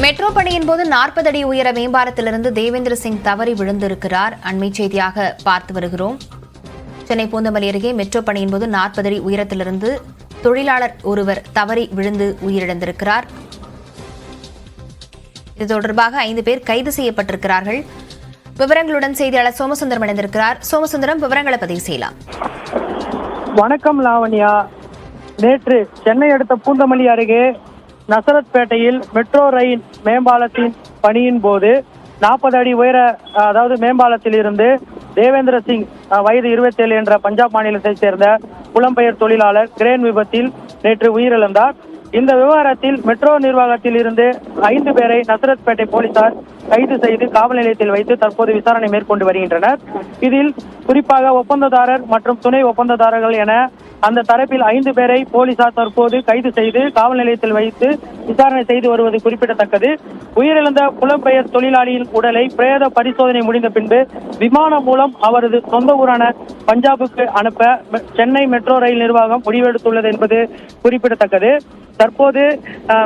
Metro பணியின் போது 40 அடி உயர மேம்பாலத்திலிருந்து தேவேந்திர சிங் தவறி விழுந்திருக்கிறார். அண்மை செய்தியாக பார்த்து வருகிறோம். சென்னை பூந்தமல்லி அருகே மெட்ரோ பணியின் போது 40 அடி உயரத்திலிருந்து தொழிலாளர் ஒருவர் தவறி விழுந்து உயிரிழந்திருக்கிறார். இது தொடர்பாக 5 பேர் கைது செய்யப்பட்டிருக்கிறார்கள். விவரங்களுடன் செய்தியாளர் சோமசுந்தரம் இணைந்திருக்கிறார். சோமசுந்தரம், விவரங்களை பதிவு செய்யலாம். வணக்கம் லாவண்யா. நேற்று சென்னை அடுத்த பூந்தமல்லி அருகே நசரத்பேட்டையில் மெட்ரோ ரயில் மேம்பாலத்தின் பணியின் போது 40 அடி உயர மேம்பாலத்தில் இருந்து தேவேந்திர சிங் வயது 27 என்ற பஞ்சாப் மாநிலத்தைச் சேர்ந்த புலம்பெயர் தொழிலாளர் கிரேன் விபத்தில் நேற்று உயிரிழந்தார். இந்த விவகாரத்தில் மெட்ரோ நிர்வாகத்தில் இருந்து 5 பேரை நசரத்பேட்டை போலீசார் கைது செய்து காவல் நிலையத்தில் வைத்து தற்போது விசாரணை மேற்கொண்டு வருகின்றனர். இதில் குறிப்பாக ஒப்பந்ததாரர் மற்றும் துணை ஒப்பந்ததாரர்கள் என அந்த தரப்பில் 5 பேரை போலீசார் தற்போது கைது செய்து காவல் நிலையத்தில் வைத்து விசாரணை செய்து வருவது குறிப்பிடத்தக்கது. உயிரிழந்த புலம்பெயர் தொழிலாளியின் உடலை பிரேத பரிசோதனை முடிந்த பின்பு விமானம் மூலம் அவரது சொந்த ஊரான பஞ்சாபுக்கு அனுப்ப சென்னை மெட்ரோ ரயில் நிர்வாகம் முடிவெடுத்துள்ளது என்பது குறிப்பிடத்தக்கது. தற்போது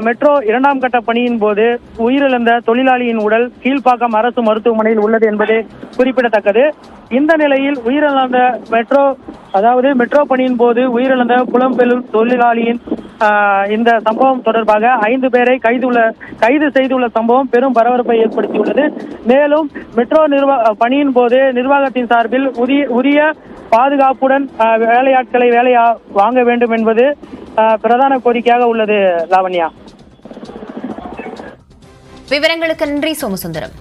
மெட்ரோ 2ஆம் கட்ட பணியின் போது உயிரிழந்த தொழிலாளியின் உடல் கீழ்ப்பாக்கம் அரசு மருத்துவமனையில் உள்ளது என்பது குறிப்பிடத்தக்கது. இந்த நிலையில் உயிரிழந்த மெட்ரோ பணியின் போது உயிரிழந்த புலம்பெயர் தொழிலாளியின் இந்த சம்பவம் தொடர்பாக 5 பேரை கைது செய்துள்ள சம்பவம் பெரும் பரபரப்பை ஏற்படுத்தியுள்ளது. மேலும் மெட்ரோ பணியின் போது நிர்வாகத்தின் சார்பில் உரிய பாதுகாப்புடன் வேலையாட்களை வாங்க வேண்டும் என்பது பிரதான கோரிக்கையாக உள்ளது. லாவண்யா, விவரங்களுக்கு நன்றி சோமசுந்தரம்.